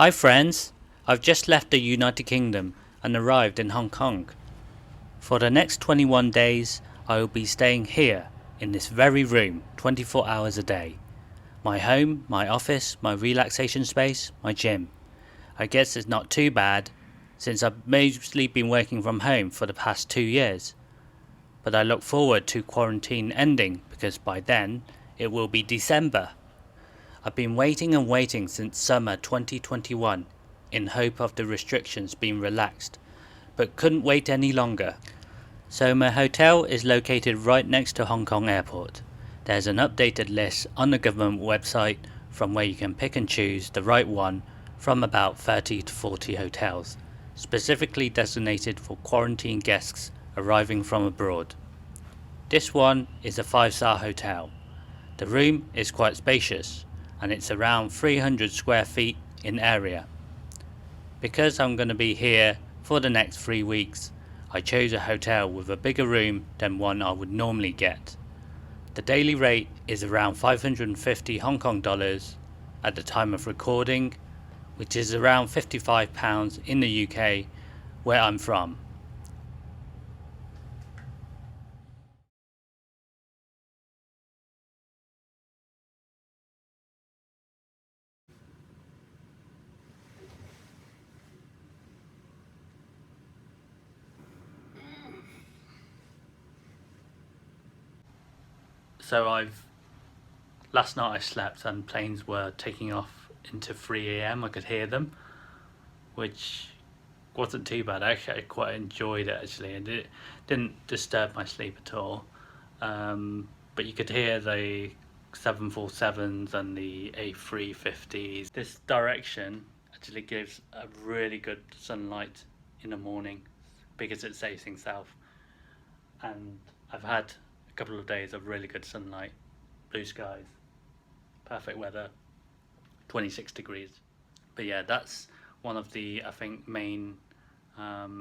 Hi friends, I've just left the United Kingdom and arrived in Hong Kong. For the next 21 days, I will be staying here in this very room 24 hours a day. My home, my office, my relaxation space, my gym. I guess it's not too bad since I've mostly been working from home for the past 2 years. But I look forward to quarantine ending because by then it will be December. I've been waiting and waiting since summer 2021 in hope of the restrictions being relaxed, but couldn't wait any longer. So my hotel is located right next to Hong Kong Airport. There's an updated list on the government website from where you can pick and choose the right one from about 30 to 40 hotels, specifically designated for quarantine guests arriving from abroad. This one is a 5-star hotel. The room is quite spacious and it's around 300 square feet in area. Because I'm going to be here for the next 3 weeks, I chose a hotel with a bigger room than one I would normally get. The daily rate is around 550 Hong Kong dollars at the time of recording, which is around £55 in the UK where I'm from. So last night I slept and planes were taking off into 3 a.m. I could hear them, which wasn't too bad. Actually, I quite enjoyed it actually, and it didn't disturb my sleep at all. But you could hear the 747s and the A350s. This direction actually gives a really good sunlight in the morning because it's facing south, and I've had a couple of days of really good sunlight, blue skies, perfect weather, 26 degrees. But yeah, that's one of the, I think, main, I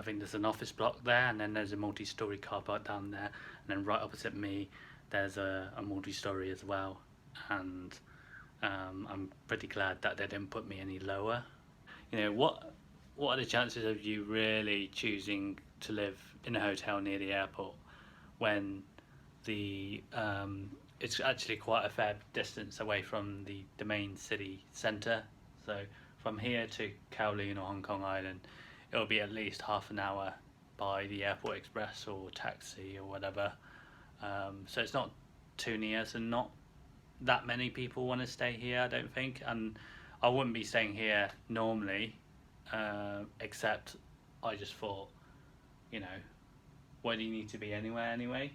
think there's an office block there, and then there's a multi-story car park down there, and then right opposite me there's a multi-story as well, and I'm pretty glad that they didn't put me any lower. You know, what are the chances of you really choosing to live in a hotel near the airport when it's actually quite a fair distance away from the main city centre? So from here to Kowloon or Hong Kong Island, it'll be at least half an hour by the airport express or taxi or whatever. So it's not too near, so not that many people want to stay here, I don't think, and I wouldn't be staying here normally, except I just thought, you know, why do you need to be anywhere anyway?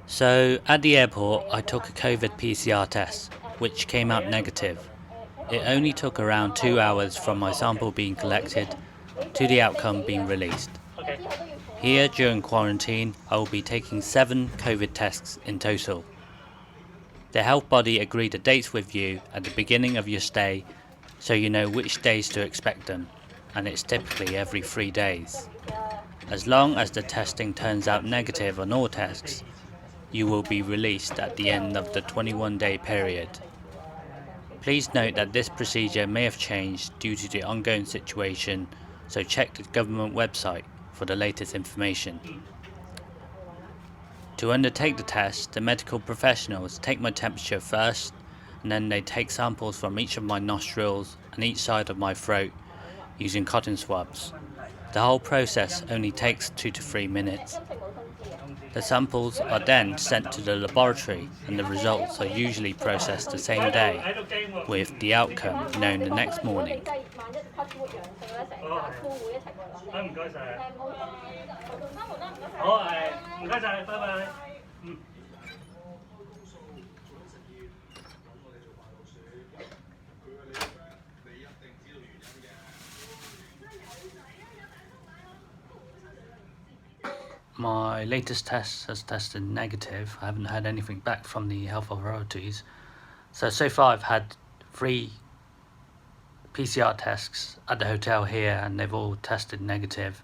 So at the airport I took a COVID PCR test, which came out negative. It only took around 2 hours from my sample being collected to the outcome being released. Here during quarantine I will be taking 7 COVID tests in total. The health body agreed the dates with you at the beginning of your stay so you know which days to expect them, and it's typically every 3 days. As long as the testing turns out negative on all tests, you will be released at the end of the 21-day period. Please note that this procedure may have changed due to the ongoing situation, so check the government website for the latest information. To undertake the test, the medical professionals take my temperature first, and then they take samples from each of my nostrils and each side of my throat using cotton swabs. The whole process only takes 2 to 3 minutes. The samples are then sent to the laboratory and the results are usually processed the same day, with the outcome known the next morning. My latest test has tested negative. I haven't had anything back from the health authorities. So far I've had 3 PCR tests at the hotel here and they've all tested negative,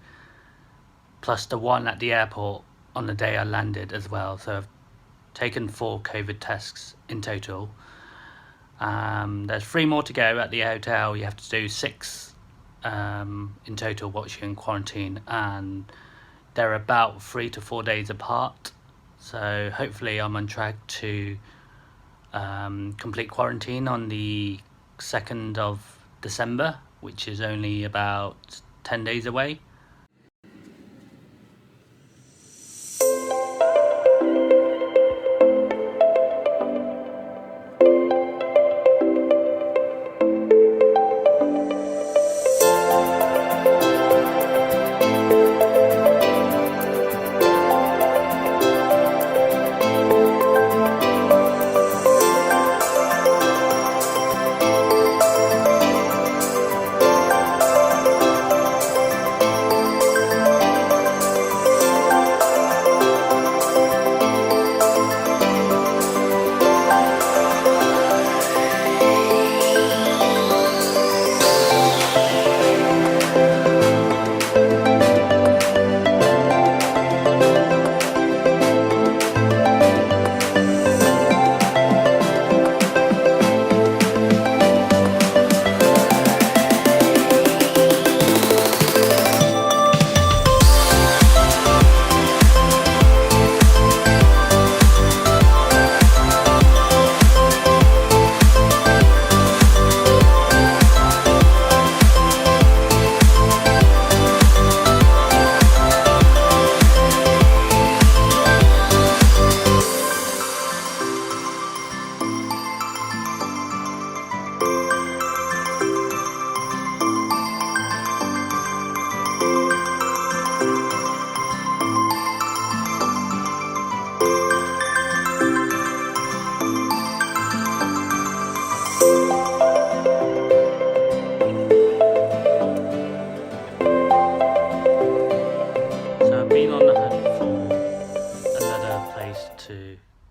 plus the one at the airport on the day I landed as well. So I've taken 4 COVID tests in total. There's 3 more to go at the hotel. You have to do 6 in total whilst you're in quarantine, and they're about 3 to 4 days apart. So hopefully I'm on track to complete quarantine on the 2nd of December, which is only about 10 days away.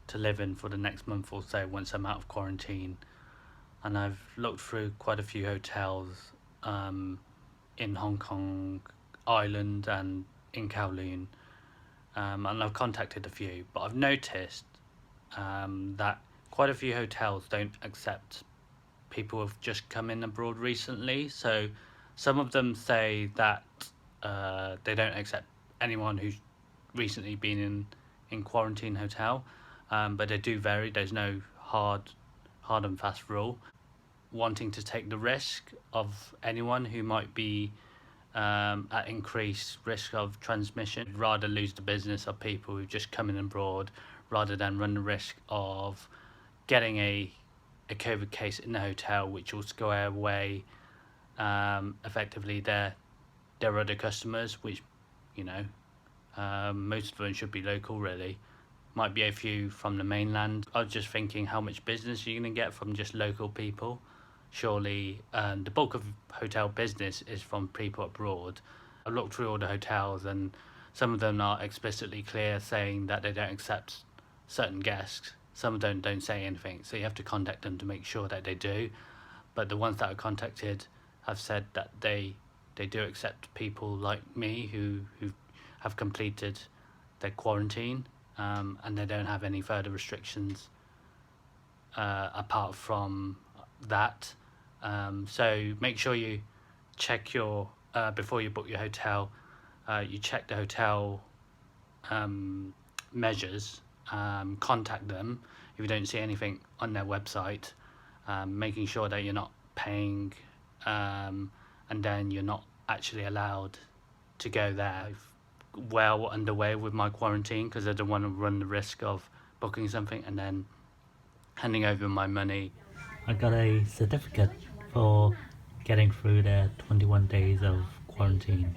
To live in for the next month or so once I'm out of quarantine, and I've looked through quite a few hotels in Hong Kong Island and in Kowloon, and I've contacted a few, but I've noticed that quite a few hotels don't accept people who've just come in abroad recently. So some of them say that they don't accept anyone who's recently been in quarantine hotel. But they do vary. There's no hard and fast rule. Wanting to take the risk of anyone who might be at increased risk of transmission, rather lose the business of people who just come in abroad, rather than run the risk of getting a COVID case in the hotel, which will scare away effectively their other customers, which you know. Most of them should be local, really. Might be a few from the mainland. I was just thinking how much business you're going to get from just local people. Surely the bulk of hotel business is from people abroad. I looked through all the hotels and some of them are explicitly clear saying that they don't accept certain guests. Some of them don't say anything, so you have to contact them to make sure that they do. But the ones that I contacted have said that they do accept people like me who have completed their quarantine, and they don't have any further restrictions apart from that. So make sure you check your before you book your hotel. You check the hotel measures. Contact them if you don't see anything on their website. Making sure that you're not paying, and then you're not actually allowed to go there. Well underway with my quarantine because I don't want to run the risk of booking something and then handing over my money. I got a certificate for getting through the 21 days of quarantine.